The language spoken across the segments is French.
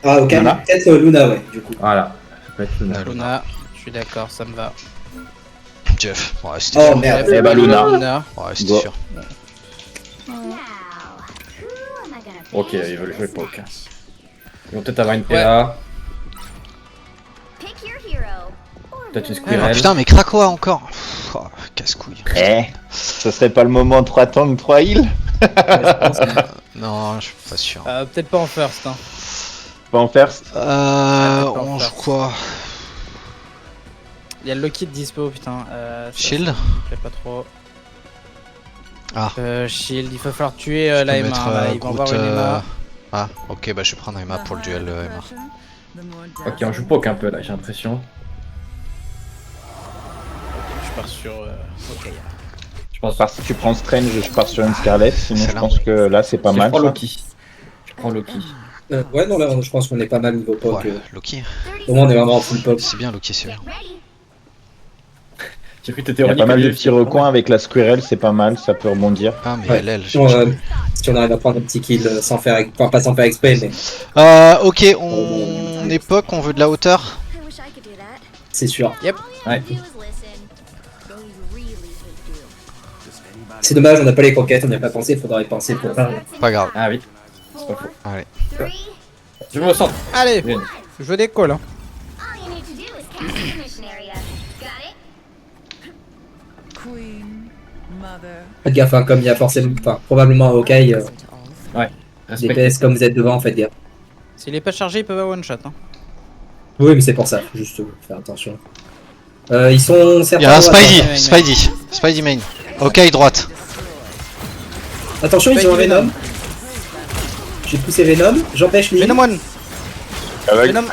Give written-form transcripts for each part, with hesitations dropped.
Ah, ok, Luna. peut-être Luna, ouais, du coup. Voilà. Ça peut être Luna. Luna, je suis d'accord, ça me va. Jeff. Ouais, c'était Oh sûr. merde. Eh bah Luna. Luna. Ouais, c'était Go. sûr. Ok, ils veulent jouer poke. Ils vont peut-être avoir une PA. Peut-être une Ah, Squirrel. putain, mais Krakoa encore. Pff, oh, casse-couille. Eh, ce serait pas le moment de 3 tanks, 3 heals? Non, je suis pas sûr. Peut-être pas en first. Hein. Pas en first? On joue quoi? Il y a le Loki de dispo, putain. Shield? Ça me plaît pas trop. Ah. Shield, il va falloir tuer Je peux la Emma. mettre, Là, ils vont Groot, avoir une Emma. Ah, ok, bah je vais prendre Emma pour le duel Emma. Ok, on joue poke un peu là, j'ai l'impression. Je pars sur. Ok. Je pense Parce que tu prends Strange, je pars sur une Scarlet, sinon C'est je là. pense que là c'est pas je mal. prends ça. Loki. Je prends Loki. Ouais, non, là, je pense qu'on est pas mal niveau poke. Ouais, Loki. Au moins, on est vraiment en full poke. C'est bien Loki, c'est bien. J'ai cru que t'étais Il y a pas mal de Ronnie, petits recoins avec la Squirrel, c'est pas mal, ça peut rebondir. Ah, mais Ouais. elle, Si on arrive à prendre un petit kill sans faire, enfin pas sans faire exprès, mais ok, on époque, on veut de la hauteur. c'est sûr. Ouais. C'est dommage, on n'a pas les conquêtes, on n'y a pas pensé, il faudra y penser pour ça. Pas grave. Ah oui. C'est pas faux. Allez. Je me sens. Allez, Bien. je veux des calls. Hein. Faites gaffe, hein, comme il y a forcément, enfin probablement un Hawkeye, des Respecte. PS comme vous êtes devant, faites gaffe. S'il est pas chargé, il peut avoir one shot. Hein. Oui, mais c'est pour ça, faut juste faire attention. Ils sont Il certains. y a un Spidey. Spidey. Spidey main. Ok, droite. Attention, ils ont un Spidey Venom. J'ai poussé Venom, j'empêche lui. Venom one. Venom.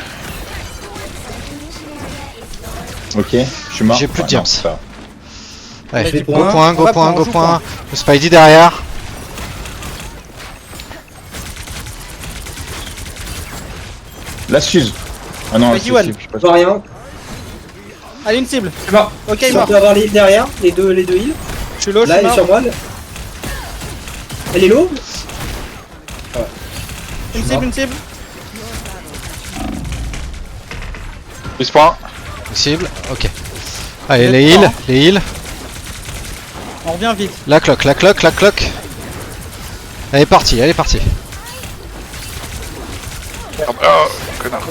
Ok, je suis mort. J'ai plus de Ouais, diams. non, ça. Allez, Je vais go pour un. point, On go va point, prendre, go on joue point. Le Spidey derrière. La Suze. Ah non, Spidey one. je sais pas. Je vois rien. Allez, une cible. C'est mort. Ok, On mort. peut avoir les heals derrière, les deux heals. Je suis low, je Là, suis elle est mort. sur moi. Elle est low. Une cible, une cible. Plus point. Possible. Ok. Allez, les heals, les heals. On revient vite. La cloque, la cloque, la cloque. Elle est partie, elle est partie.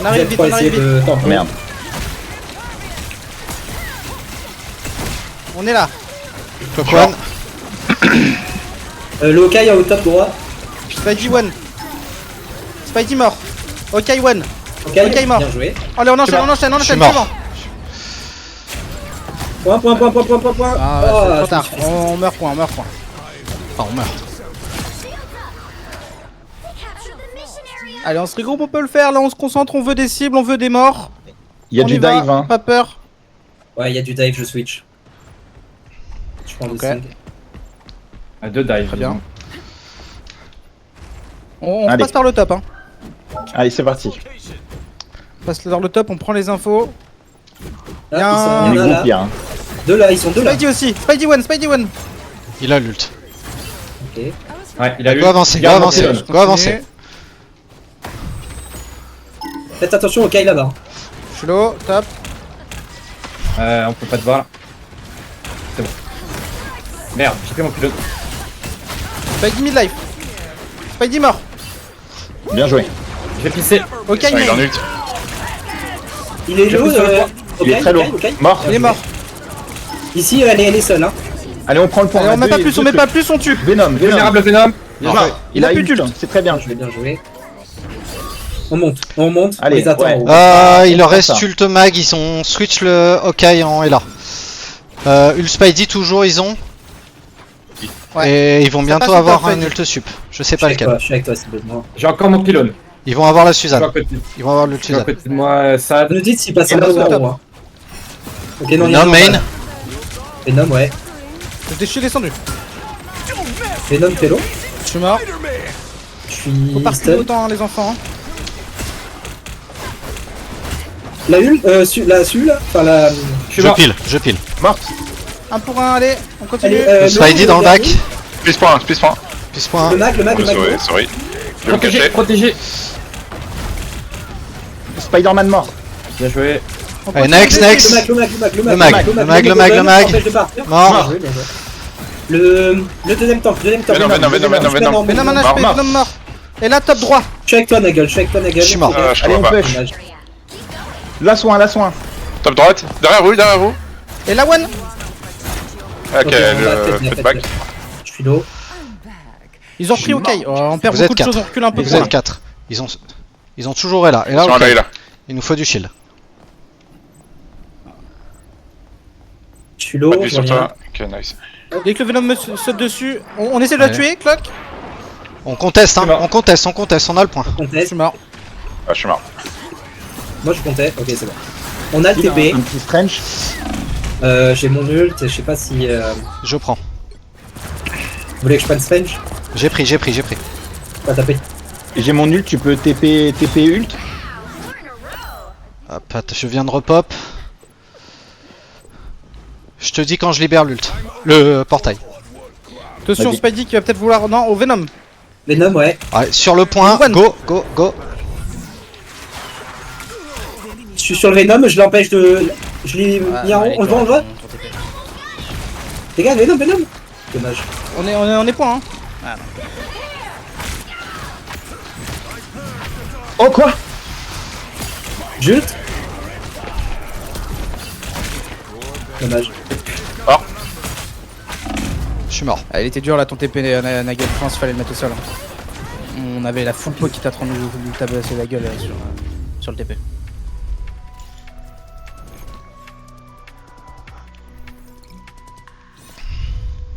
On arrive vite, Pour on arrive essayer vite. de tenter. Merde. On est là. Cloque one. Le Hawkeye au top droit. Spidey one. Spidey mort. Ok one. Hawkeye, Hawkeye mort. bien joué. Allez, on enchaîne, on enchaîne, on Je suis enchaîne. mort. Suivant. Point. Ah, Oh, c'est trop je tard. me suis fait- On meurt point, on meurt point. Enfin, on meurt. Allez, on se regroupe, on peut le faire. Là, on se concentre, on veut des cibles, on veut des morts. Il y a On du va, dive, hein. Pas peur. Ouais, il y a du dive, je switch. Je prends le Ok. sing. À deux dives. Très bien. On Allez. passe par le top. Hein. Allez, c'est parti. On passe par le top, on prend les infos. Là, Y a ils sont un- Il y là, a des là. groupes, hein. Deux là, ils sont deux là. Spidey aussi. Spidey one, Spidey one. Il a l'ult. Ok. Ouais, il a eu. Go avancer, go Garde avancer, Montelon. go avancer. Faites attention au Hawkeye là-bas. Je suis low, top. On peut pas te voir là. C'est bon. Merde, j'ai pris mon pilote. Spidey mid-life. Spidey mort. Bien joué. Je vais pisser. Ok, Il est en main. ult. Il est Je low. pousse sur le point. Il est très lourd. Mort. Il est mort. Ici, elle est seule. Hein. Allez, on prend le point. Allez, on a met deux- pas plus, deux on met trucs. pas plus, on tue. Venom, Venom. Vulnérable Venom. Bien Ah, joué. il a plus ult, d'ult. c'est très bien. Je vais bien jouer. On monte, Allez, on les attend ouais. en haut. Il leur on reste fait ça. ult mag, ils ont switch le Hawkeye en Ella. Ult Spidey toujours ils ont. Ouais. Et ils vont Ça bientôt passe ou avoir pas, un Spidey ult sup. Je sais Je pas suis avec lequel. toi, je suis avec toi si besoin. J'ai encore mon pylône. Ils vont avoir la Je suis Suzanne. à côté. Ils vont avoir l'ult Je suis à Suzanne. côté de moi, Sad. Vous nous dites s'il passe Et en bas là, ou en top. haut. Hein. Ok, non, il y a Non un main. bas. Venom, ouais. Je suis descendu. Venom, t'es low. Je suis mort. Je suis Faut partir stun. autant, hein, les enfants. Hein. La Hul, la Sul, enfin la. Je suis mort. Je pile. Morte. Un pour un, allez, on continue. Allez, Le Spidey dans le bac. Plus point, plus point. Plus point. Le mag, Oh, le mag. sorry. Je vais me Protégé, cacher. protégé. Spider-Man mort. Bien joué. Allez, next, next. Le mag. Mort. Le deuxième tank, Venom. Venom un HP, Mort. Venom mort. Et là, top droit. Je suis avec toi, Nagel, Je suis mort. Je Allez, on vois pas. push. La soin. Top droite. Derrière vous. Et la one. Ok, Ok, on va le peut-être feedback. Je suis low. Ils ont pris OK. On perd Vous beaucoup êtes de choses, on 4. recule un peu. Vous êtes 4. Ils ont toujours là. Et là, Attention, ok. là, il est là. Il nous faut du shield. Je suis low. Appuie sur je reviens. toi. Ok, nice. Dès que le Venom me saute dessus, on essaie de la Allez. tuer, Clock. On conteste, hein. C'est mort. On conteste, on a le point. Je Contest. suis mort. Ah, je suis mort. Moi je comptais. Ok, c'est bon. On a le TP. Un petit Strange. J'ai mon ult. Je sais pas si. Je prends. Vous voulez que je prenne Strange? J'ai pris. Pas taper. J'ai mon ult, tu peux TP ult. Hop, je viens de repop. Je te dis quand je libère l'ult. Le portail. Attention, Vas-y. Spidey qui va peut-être vouloir. Non, au Venom. Venom, ouais. Ouais, sur le point. One. Go. Je suis sur le Venom, je l'empêche de. Je l'ai mis en haut. On le voit. Les gars, Venom. Dommage. On est point, hein. Oh quoi? Jute. Dommage. Je suis mort. Ah, il était dur là ton TP Nagel, je pense qu'il fallait le mettre au sol. On avait la full pot qui t'a en train de nous tabasser la gueule sur le TP.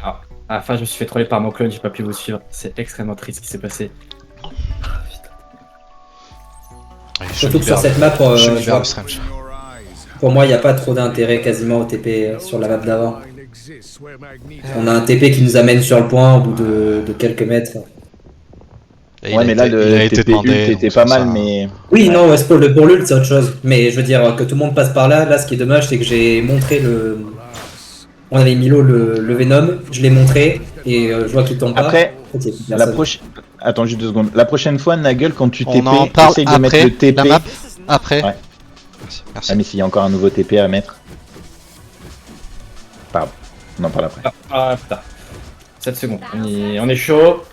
Ah, à la fin, je me suis fait troller par mon clone, j'ai pas pu vous suivre. C'est extrêmement triste ce qui s'est passé. Ouais, je Surtout que sur libère- cette map, je je libère vois, le Strange. pour moi, il n'y a pas trop d'intérêt quasiment au TP sur la map d'avant. On a un TP qui nous amène sur le point au bout de quelques mètres. Et Ouais, mais là, il a le été TP demandé, ult était donc pas ça- mal, mais. Oui, non, ouais, pour l'ult, c'est autre chose. Mais je veux dire que tout le monde passe par là. Là, ce qui est dommage, c'est que j'ai montré le. On avait mis le Venom, je l'ai montré et je vois qu'il tombe pas. Après, En fait, il y a plus la personne. prochaine. Attends juste 2 secondes. La prochaine fois, Nagel, quand tu On en TP, parle essaye de mettre après le TP. la map. Après. Ouais. Merci. Ah, mais s'il y a encore un nouveau TP à mettre. Pardon. On en parle après. Ah putain. 7 secondes. On est chaud.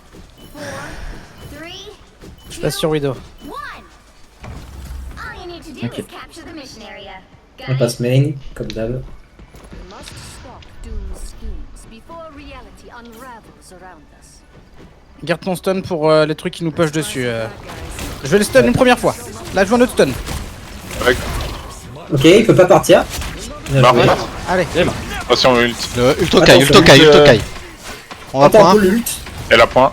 Je passe sur Widow. Ok. On passe main, comme d'hab. Garde ton stun pour les trucs qui nous push dessus. Je vais le stun une première fois. Là, je veux un autre stun. Ok, il peut pas partir. Bien Mort. joué. Allez. Attention, ult. Le Attention, Ultokai. On va On tempo point. l'ult. Et la point.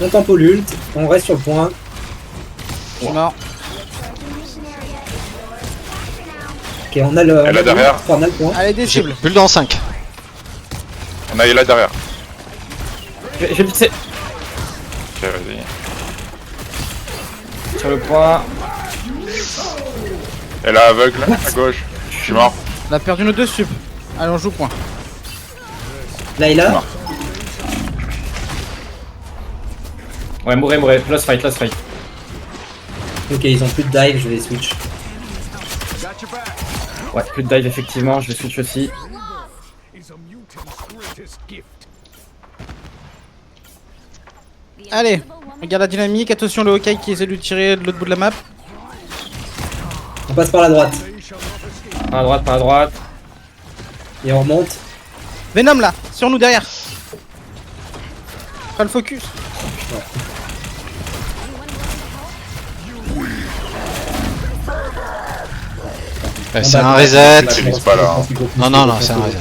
On tempo l'ult. On reste sur le point. Je suis mort. Ok, on a le. Elle est derrière. On a le point. Allez, des J'ai cibles. bulle dans 5. On a là derrière. J'ai pixé. Ok, vas-y. Sur le point. Elle est aveugle, à gauche. Je suis mort. On a perdu nos deux subs. Allez, on joue point. Layla. Non. Ouais, mourrez. Lost fight. Ok, ils ont plus de dive, je vais switch. Ouais, plus de dive effectivement, je vais switch aussi. Allez, regarde la dynamique. Attention, le Hawkeye qui essaie de lui tirer de l'autre bout de la map. On passe par la droite. Par la droite. Et on remonte. Venom là, sur nous derrière. Pas le focus. C'est On un bat- reset. Tu vises pas, là, hein. Non, c'est un reset.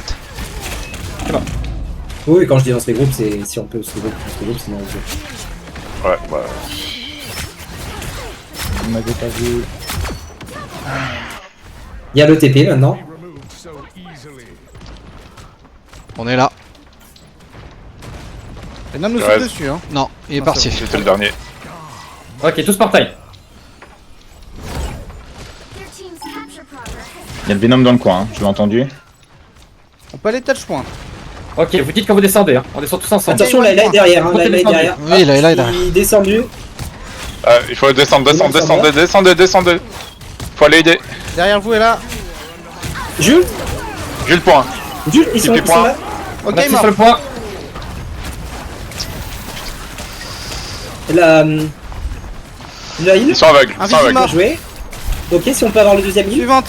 Oui, quand je dis on se regroupe, c'est si on peut se regroupe, sinon on peut. Ouais, ouais. Vous m'avez pas vu. Il y a le TP maintenant. On est là. Venom nous Ouais. saute dessus, hein. Non, il est Non, parti. C'était le dernier. Ok, tous par taille. Il y a le Venom dans le coin, hein. Je l'ai entendu. On peut aller touch point. Ok, vous dites quand vous descendez, hein. On descend tous ensemble. Attention, Layla est derrière. Hein. Montez Layla est descendu. derrière. Oui, Layla est derrière. Il est descendu. Il faut descendre. Faut aller aider. Derrière vous et là. Jules, J'ai le point. Jules, ils sont points. là. Ok, On appuie mort. sur le point. La heal, Ils sont aveugles. Un Ils sont visu aveugles. mort. bien joué. Ok, si on peut avoir le deuxième heal. Suivante.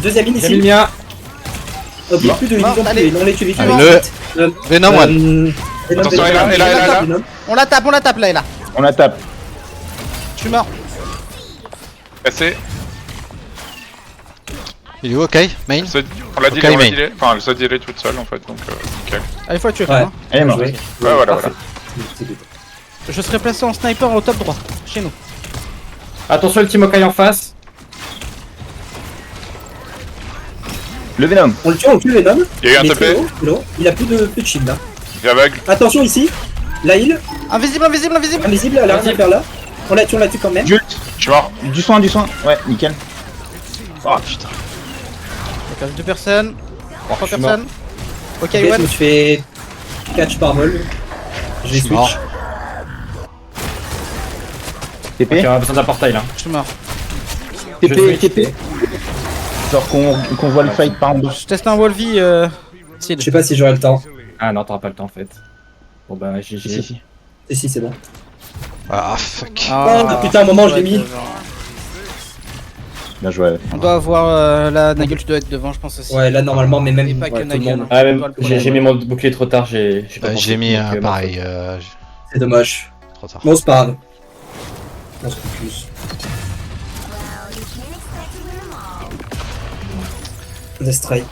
Deuxième heal J'ai mis le ici. mien. Ok, plus de heal, Mort, ils ont plus de allez. heal, on les tue vite. Suivant. Venom one. Attention, elle est là. On la tape là et là. On la tape. Je suis mort. Cassé. Il est où, ok? Main? On l'a dit, Ok, on l'a mais- dit. Enfin, elle se dilait toute seule en fait, donc nickel. Allez, faut la tuer quand Ouais. même. hein. Elle est morte. Ouais, voilà. C'est good. Je serai placé en sniper au top droit. Chez nous. Attention, le Team Okai en face. Le Venom. On le tue Venom. Il y a eu un Il est TP. très haut, Hello. Il a plus de shield là. Il est aveugle. Attention ici. La heal, Invisible. invisible, elle arrive vers là. On la tue quand même. Jules. Je suis mort. Du soin. Ouais, nickel. Oh putain. Donc, avec 2 personnes. 3 je suis mort. personnes. Ok, Ok, je one. me suis fait catch par vol. Je les suis mort. switch. TP. Ok, on a besoin d'un portail là. Je suis mort. TP. Genre qu'on voit le fight par en deux. Je teste un Wolvie. Sid. Je sais pas si j'aurai le temps. Ah non, t'auras pas le temps en fait. Bon bah, GG. Si. Si, c'est bon. Ah fuck. Ah, putain, un moment, je l'ai mis. Bien joué. On doit avoir la Nagel, tu dois être devant, je pense aussi. Ouais, là normalement, mais même Et pas que ouais, tout le Nagel. monde. Ah, même, j'ai mis mon bouclier trop tard, j'ai pas pensé. J'ai mis Donc, pareil, C'est dommage. trop tard. Bon, c'est pas grave. On se plus. Destray.